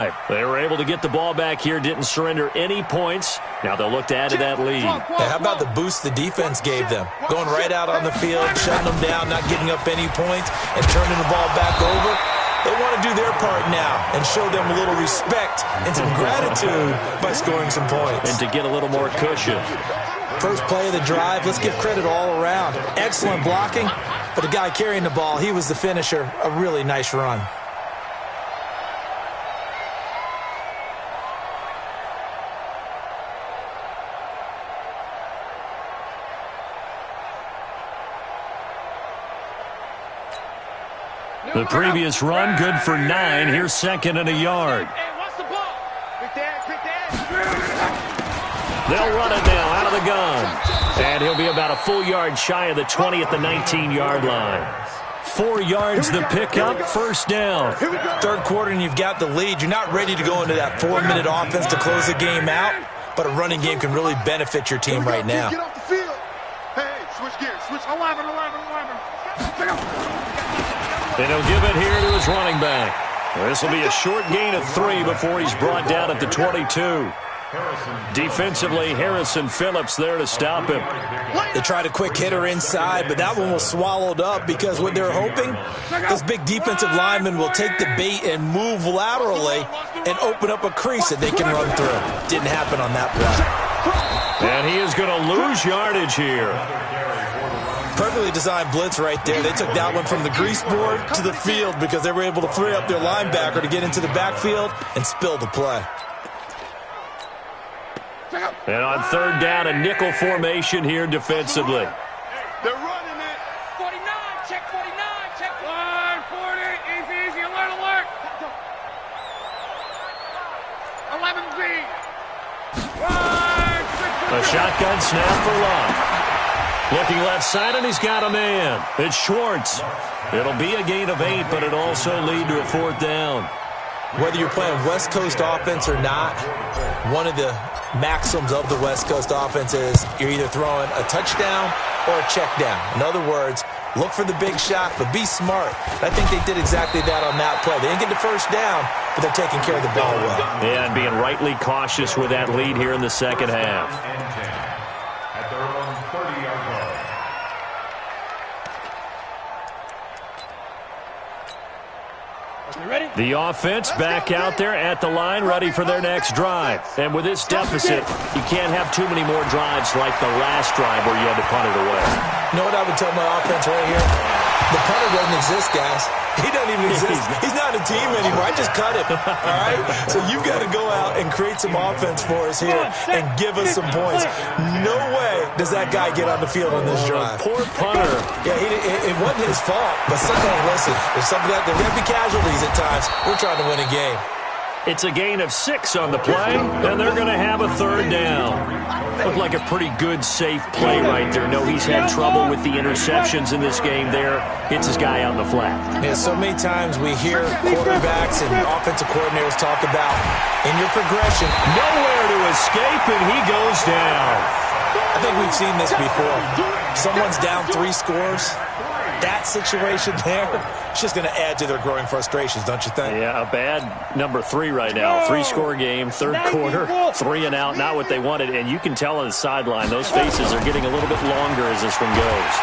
They were able to get the ball back here, didn't surrender any points. Now they'll look to add to that lead. How about the boost the defense gave them? Going right out on the field, shutting them down, not giving up any points, and turning the ball back over. They want to do their part now and show them a little respect and some gratitude by scoring some points. And to get a little more cushion. First play of the drive, let's give credit all around. Excellent blocking, but the guy carrying the ball, he was the finisher. A really nice run. The previous run, good for 9. Here's second and a yard. They'll run it now out of the gun. And he'll be about a full yard shy of the 20 at the 19-yard line. 4 yards the pickup, first down. Third quarter and you've got the lead. You're not ready to go into that 4-minute offense to close the game out, but a running game can really benefit your team right now. Get off the field. Hey, switch gears. Switch 11. And he'll give it here to his running back. This will be a short gain of 3 before he's brought down at the 22. Defensively, Harrison Phillips there to stop him. They tried a quick hitter inside, but that one was swallowed up because what they're hoping, those big defensive linemen will take the bait and move laterally and open up a crease that they can run through. Didn't happen on that play. And he is going to lose yardage here. Perfectly designed blitz right there. They took that one from the grease board to the field because they were able to free up their linebacker to get into the backfield and spill the play. And on third down, a nickel formation here defensively. They're running it. 49, check 49, check 1, 40, easy, alert. 11Z. A shotgun snap for Luck. Looking left side, and he's got a man. It's Schwartz. It'll be a gain of 8, but it also lead to a fourth down. Whether you're playing West Coast offense or not, one of the maxims of the West Coast offense is you're either throwing a touchdown or a check down. In other words, look for the big shot, but be smart. I think they did exactly that on that play. They didn't get the first down, but they're taking care of the ball well. Yeah, and being rightly cautious with that lead here in the second half. At their own 30-yard line. The offense back out there at the line, ready for their next drive. And with this deficit, you can't have too many more drives like the last drive where you had to punt it away. You know what I would tell my offense right here? The punter doesn't exist, guys. He doesn't even exist. He's not a team anymore. I just cut him, all right? So you've got to go out and create some offense for us here and give us some points. No way does that guy get on the field on this drive. Poor punter. Yeah, it wasn't his fault, but sometimes, listen, there's something that there may be casualties at times. We're trying to win a game. It's a gain of 6 on the play, and they're going to have a third down. Looked like a pretty good, safe play right there. No, he's had trouble with the interceptions in this game there. Hits his guy out in the flat. Yeah, so many times we hear quarterbacks and offensive coordinators talk about, in your progression, nowhere to escape, and he goes down. I think we've seen this before. Someone's down 3 scores. That situation there, it's just going to add to their growing frustrations, don't you think? Yeah, a bad number 3 right now. 3-score game, third quarter, 3 and out, not what they wanted. And you can tell on the sideline, those faces are getting a little bit longer as this one goes.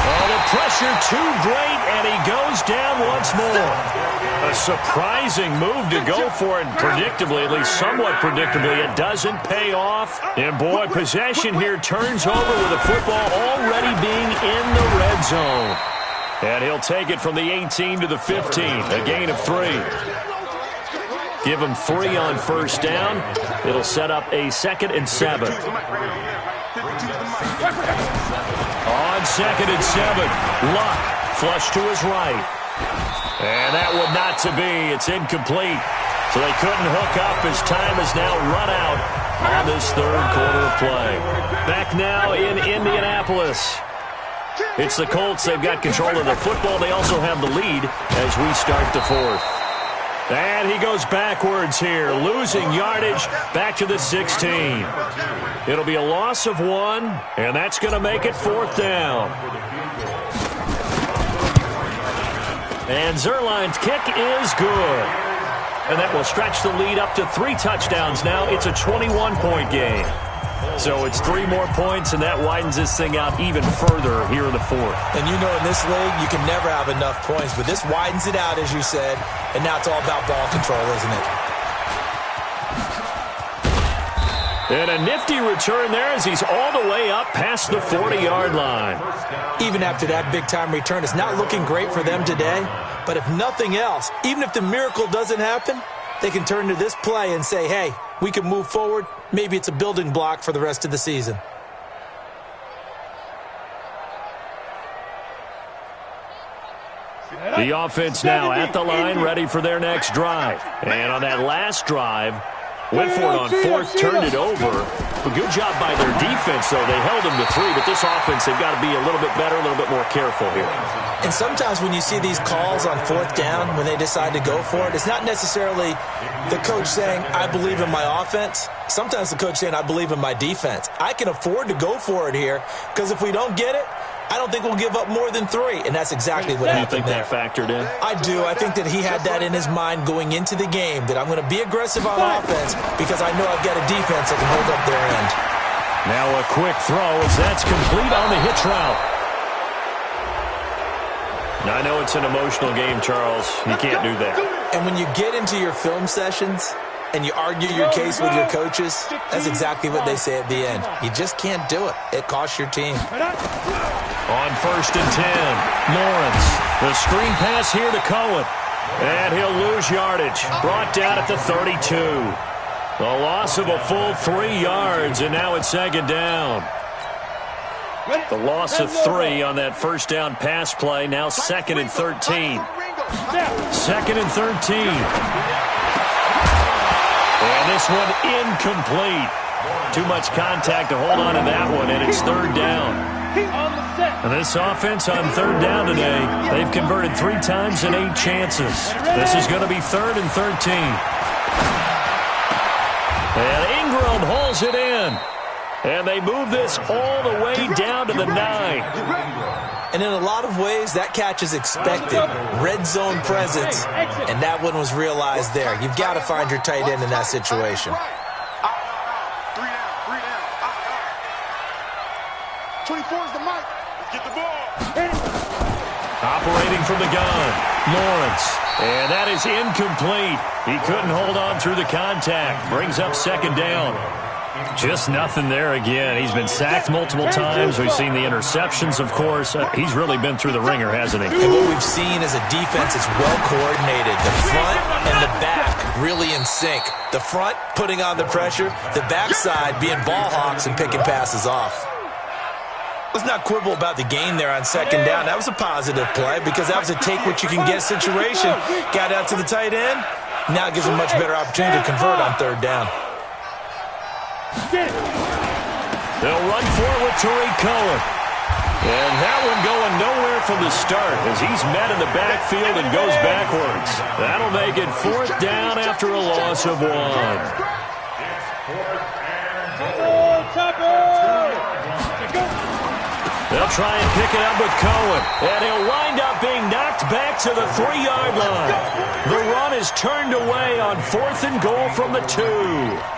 Oh, the pressure too great, and he goes down once more. A surprising move to go for it, predictably, at least somewhat predictably. It doesn't pay off. And, boy, possession here turns over with the football already being in the red zone. And he'll take it from the 18 to the 15, a gain of 3. Give him 3 on first down. It'll set up a 2nd and 7. On 2nd and 7, Luck flush to his right. And that one not to be. It's incomplete. So they couldn't hook up as time has now run out on this third quarter of play. Back now in Indianapolis. It's the Colts. They've got control of the football. They also have the lead as we start the fourth. And he goes backwards here, losing yardage back to the 16. It'll be a loss of 1, and that's going to make it 4th down. And Zerline's kick is good. And that will stretch the lead up to 3 touchdowns now. It's a 21-point game. So it's 3 more points, and that widens this thing out even further here in the 4th. And you know in this league, you can never have enough points, but this widens it out, as you said, and now it's all about ball control, isn't it? And a nifty return there as he's all the way up past the 40-yard line. Even after that big-time return, it's not looking great for them today. But if nothing else, even if the miracle doesn't happen, they can turn to this play and say, hey, we can move forward. Maybe it's a building block for the rest of the season. The offense now at the line, ready for their next drive. And on that last drive, went for it on 4th, turned it over. A good job by their defense, though. They held them to 3, but this offense, they've got to be a little bit better, a little bit more careful here. And sometimes when you see these calls on 4th down, when they decide to go for it, it's not necessarily the coach saying, I believe in my offense. Sometimes the coach saying, I believe in my defense. I can afford to go for it here because if we don't get it, I don't think we'll give up more than 3, and that's exactly what happened there. You think that factored in? I do. I think that he had that in his mind going into the game, that I'm going to be aggressive on offense because I know I've got a defense that can hold up their end. Now a quick throw as that's complete on the hitch route. Now, I know it's an emotional game, Charles. You can't do that. And when you get into your film sessions and you argue your case with your coaches, that's exactly what they say at the end. You just can't do it. It costs your team. On 1st and 10, Lawrence. The screen pass here to Cohen. And he'll lose yardage. Brought down at the 32. The loss of a full 3 yards, and now it's 2nd down. The loss of 3 on that 1st down pass play. Now 2nd and 13. 2nd and 13. And this one incomplete. Too much contact to hold on to that one, and it's 3rd down. And this offense on 3rd down today, they've converted 3 times in 8 chances. This is going to be 3rd and 13. And Ingram hauls it in. And they move this all the way down to the 9. And in a lot of ways, that catch is expected. Red zone presence, and that one was realized there. You've got to find your tight end in that situation. 24 is the mic. Let's get the ball. Operating from the gun, Lawrence. And that is incomplete. He couldn't hold on through the contact. Brings up 2nd down. Just nothing there again. He's been sacked multiple times. We've seen the interceptions, of course. He's really been through the ringer, hasn't he? And what we've seen is a defense that's well coordinated. The front and the back really in sync. The front putting on the pressure. The backside being ball hawks and picking passes off. Let's not quibble about the gain there on 2nd down. That was a positive play because that was a take-what-you-can-get situation. Got out to the tight end. Now it gives them a much better opportunity to convert on 3rd down. They'll run for it with Tariq Cohen. And that one going nowhere from the start as he's met in the backfield and goes backwards. That'll make it 4th down after a loss of 1. They'll try and pick it up with Cohen. And he'll wind up being knocked back to the 3-yard line. The run is turned away on 4th and goal from the 2.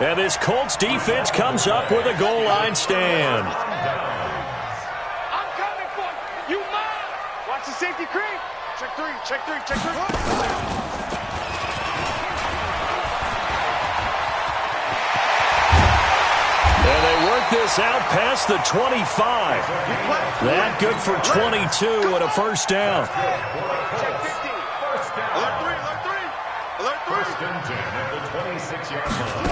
And this Colts defense comes up with a goal line stand. I'm coming for you. You mine. Watch the safety creep. Check 3, check 3, check 3. And they work this out past the 25. That good for 22 and a 1st down. Check 15. Alert 3, alert 3. Alert 3. 1st and 10 at the 26-yard line.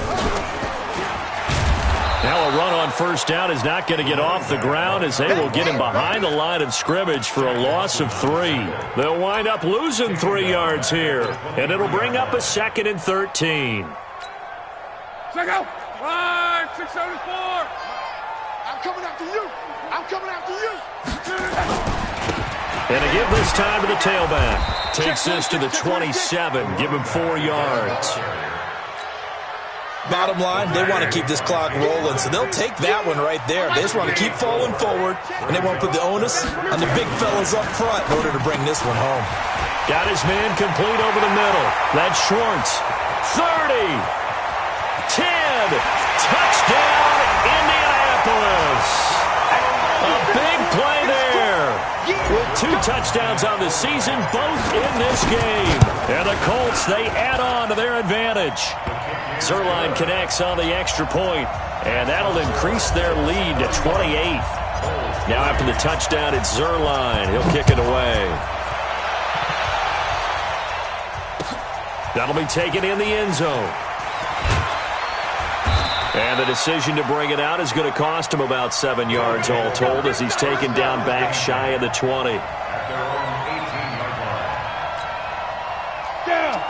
Now a run on 1st down is not going to get off the ground as they will get him behind the line of scrimmage for a loss of 3. They'll wind up losing 3 yards here, and it'll bring up a 2nd and 13. Check out. 674. I'm coming after you. I'm coming after you. And a give this time to the tailback. Takes this to the 27. Give him 4 yards. Bottom line, they want to keep this clock rolling, so they'll take that one right there. They just want to keep falling forward, and they want to put the onus on the big fellas up front in order to bring this one home. Got his man complete over the middle. That's Schwartz. 30. 10. Touchdown, Indianapolis. A big play there. With 2 touchdowns on the season, both in this game. And the Colts, they add on to their advantage. Zuerlein connects on the extra point, and that'll increase their lead to 28. Now after the touchdown, it's Zuerlein. He'll kick it away. That'll be taken in the end zone. And the decision to bring it out is going to cost him about 7 yards all told as he's taken down back shy of the 20.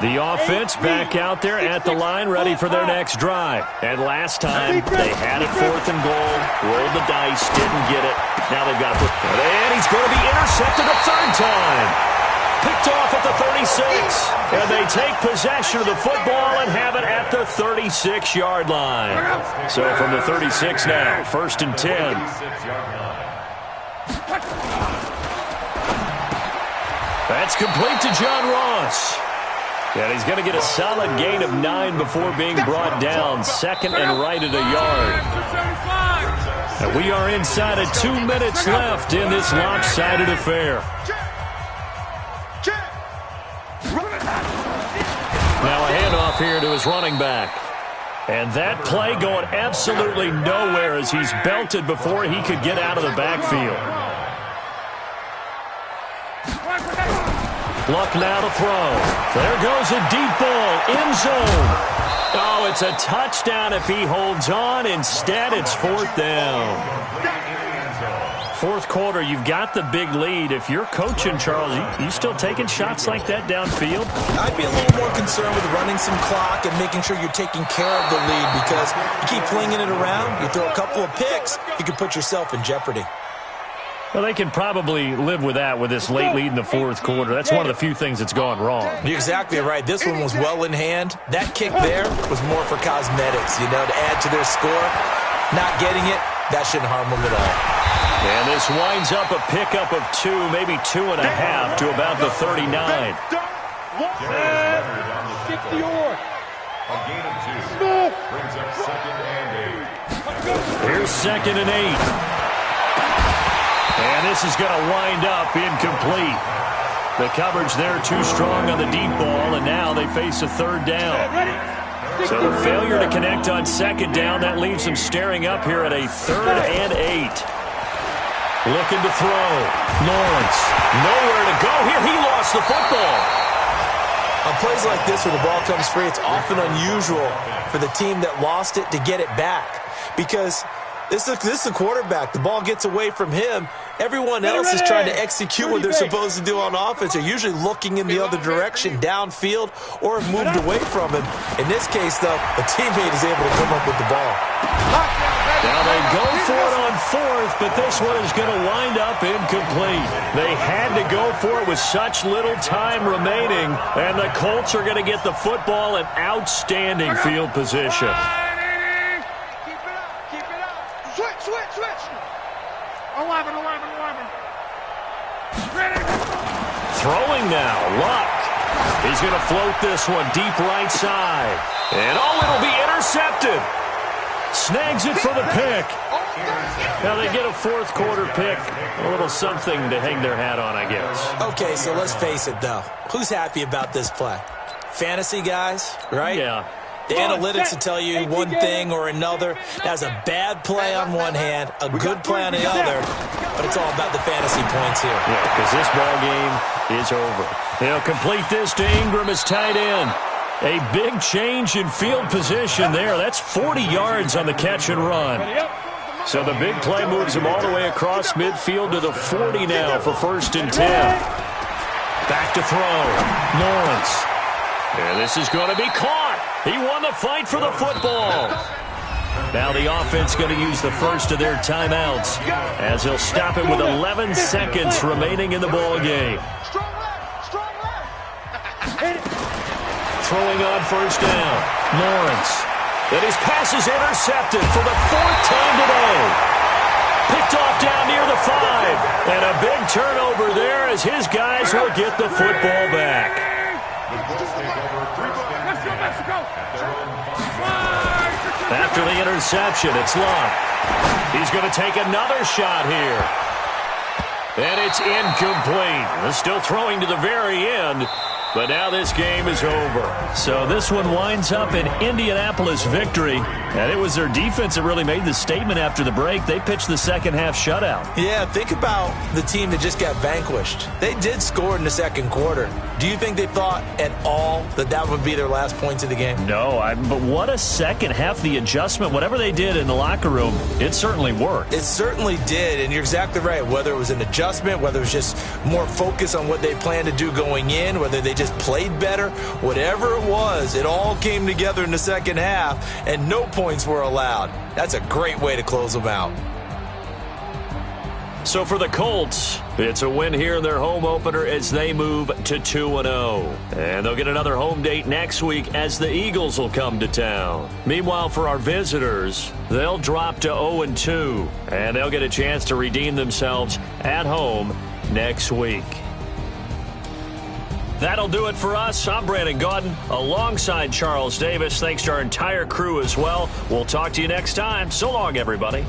The offense back out there at the line, ready for their next drive. And last time, they had it 4th and goal, rolled the dice, didn't get it. Now they've got to put... And he's going to be intercepted a 3rd time. Picked off at the 36. And they take possession of the football and have it at the 36-yard line. So from the 36 now, 1st and 10. That's complete to John Ross. And he's going to get a solid gain of 9 before being brought down. 2nd and right at a yard. And we are inside of 2 minutes left in this lopsided affair. Now a handoff here to his running back. And that play going absolutely nowhere as he's belted before he could get out of the backfield. Luck now to throw. There goes a deep ball, end zone. Oh, it's a touchdown if he holds on. Instead, it's 4th down. 4th quarter, you've got the big lead. If you're coaching, Charles, you still taking shots like that downfield? I'd be a little more concerned with running some clock and making sure you're taking care of the lead because you keep flinging it around, you throw a couple of picks, you can put yourself in jeopardy. Well, they can probably live with that with this late lead in the 4th quarter. That's one of the few things that's gone wrong. You're exactly right. This one was well in hand. That kick there was more for cosmetics, to add to their score. Not getting it, that shouldn't harm them at all. And this winds up a pickup of 2, maybe 2.5 to about the 39. A gain of 2 brings up 2nd and 8. Here's 2nd and 8. And this is going to wind up incomplete. The coverage there too strong on the deep ball, and now they face a 3rd down. So the failure to connect on 2nd down, that leaves them staring up here at a 3rd and 8. Looking to throw. Lawrence. Nowhere to go here. He lost the football. On plays like this where the ball comes free, it's often unusual for the team that lost it to get it back. Because this is the quarterback. The ball gets away from him. Everyone else is trying to execute what they're supposed to do on offense. They're usually looking in the other direction, downfield, or have moved away from him. In this case, though, a teammate is able to come up with the ball. Now they go for it on 4th, but this one is going to wind up incomplete. They had to go for it with such little time remaining, and the Colts are going to get the football in outstanding field position. Keep it up. Switch. 11. Ready. Throwing now, Luck. He's going to float this one deep right side. And it'll be intercepted. Snags it for the pick. Now they get a 4th quarter pick. A little something to hang their hat on, I guess. Okay, so let's face it, though. Who's happy about this play? Fantasy guys, right? Yeah. The analytics will tell you one thing or another. That's a bad play on one hand, a good play on the other, but it's all about the fantasy points here. Yeah, because this ball game is over. They'll complete this to Ingram as tight end. A big change in field position there. That's 40 yards on the catch and run. So the big play moves him all the way across midfield to the 40 now for 1st and 10. Back to throw. Lawrence. And this is going to be caught. He won the fight for the football. Now the offense going to use the first of their timeouts as they'll stop it with 11 seconds remaining in the ball game. Throwing on 1st down. Lawrence. And his pass is intercepted for the 4th time today. Picked off down near the 5. And a big turnover there as his guys will get the football back. After the interception, it's Luck. He's going to take another shot here. And it's incomplete. They're still throwing to the very end. But now this game is over. So this one winds up an Indianapolis victory. And it was their defense that really made the statement after the break. They pitched the second half shutout. Yeah, think about the team that just got vanquished. They did score in the second quarter. Do you think they thought at all that that would be their last points of the game? No, but what a second half. The adjustment, whatever they did in the locker room, it certainly worked. It certainly did, and you're exactly right. Whether it was an adjustment, whether it was just more focus on what they planned to do going in, whether they just played better, whatever it was, it all came together in the second half, and no points were allowed. That's a great way to close them out. So for the Colts, it's a win here in their home opener as they move to 2-0. And they'll get another home date next week as the Eagles will come to town. Meanwhile, for our visitors, they'll drop to 0-2. And they'll get a chance to redeem themselves at home next week. That'll do it for us. I'm Brandon Gaudin alongside Charles Davis. Thanks to our entire crew as well. We'll talk to you next time. So long, everybody.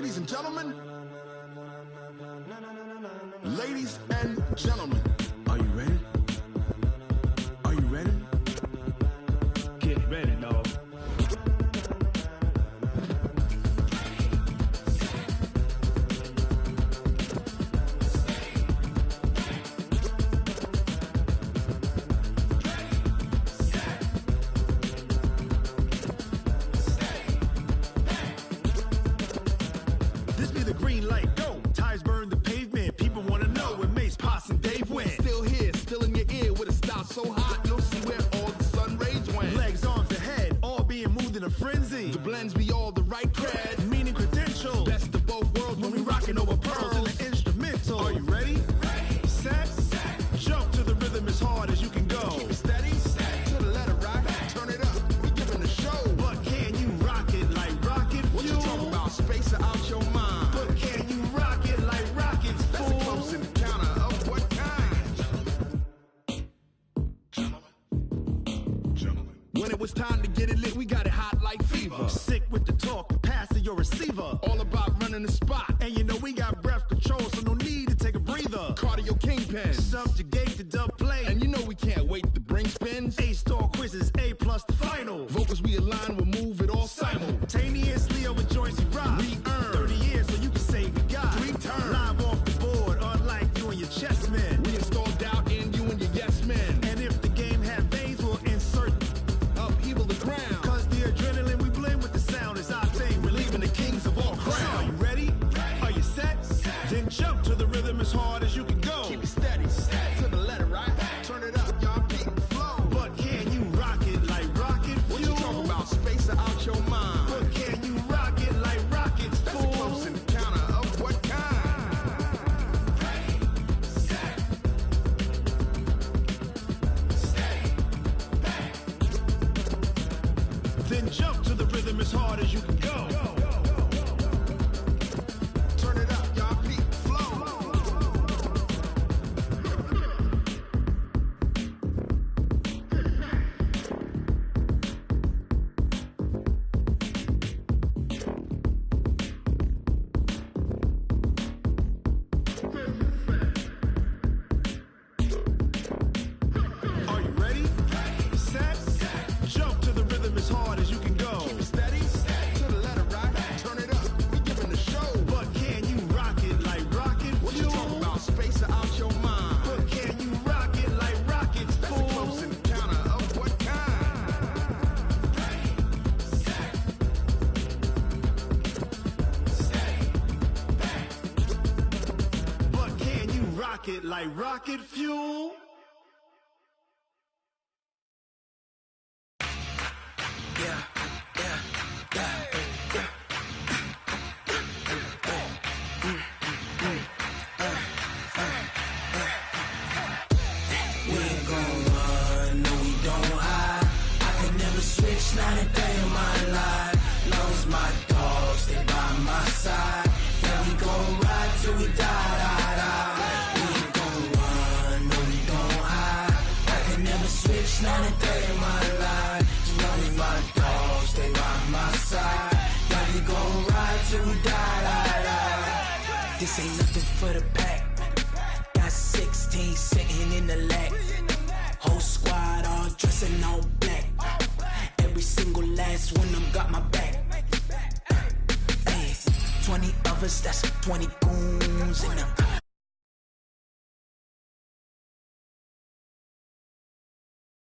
Ladies and gentlemen, ladies and gentlemen, are you ready? Are you ready? Get ready, dog. This be the green light, go. Tires burn the pavement. People wanna know when Mace, Potts, and Dave went. Still here, still in your ear with a style so hot, you'll see where all the sun rays went. Legs, arms, and head, all being moved in a frenzy. The blends be all the right cred, meaning credentials. Best of both worlds when we rockin' over pearls in the instrumental. Are you ready? Set, jump to the rhythm as hard as you can go. Keep it steady, to the letter right. Turn it up, we giving the show. But can you rock it like rocket fuel? What you talking about? Space out your mind. But can you rock it like rockets, fool? That's a close encounter of what kind? Gentlemen. When it was time to get it lit, we got it hot like fever. Sick with the talk, pass to your receiver. All about running the spot. And you know we got breath control, so no need to take a breather. Cardio kingpin, subjugate the dub play. And you know we can't wait to bring spins. A-star quizzes, A+ the final. Vocals we align, we'll move it all simultaneously over joints we rock. We earn 30 years so you can say we got 3 turns. Live off the board, unlike you and your chess men. We install doubt in you and your yes men. And if the game had veins, we'll insert upheaval the ground. Cause the adrenaline we blend with the sound is our thing. We're leaving the kings of all crowns. Are you ready? Are you set? Then jump to the rhythm as hard as you can go. Keep it steady, to the letter right. Turn it up, y'all beat the flow. But can you rock it like rocket fuel? What you talking about? Space out your mind. But can you rock it like rockets, fool? That's a close encounter of what kind? Then jump to the rhythm as hard as you can go. Turn it up, y'all beat the flow. Are you ready? Set, jump to the rhythm as hard as you can go. Keep it steady, to the letter right. Turn it up, we giving the show. But can you rock it like rocket fuel? What you talking about? Space out your mind. But can you rock it like rockets, fool? That's a close encounter of what kind? But can you rock it like rocket fuel? We ain't gon' run, no we don't hide. I could never switch, not a day in my life. Long as my dogs stay by my side. Yeah, we gon' ride till we die, die, die. We ain't gon' run, no we don't hide. I could never switch, not a day in my life. As long as my dogs stay by my side. Yeah, we gon' ride till we die, die, die. This ain't nothing for the pack. Got 16 sitting in the lap. Whole squad all dressing all black. Every single last one of them got my back. Ay, 20 of us, that's 20 goons in them.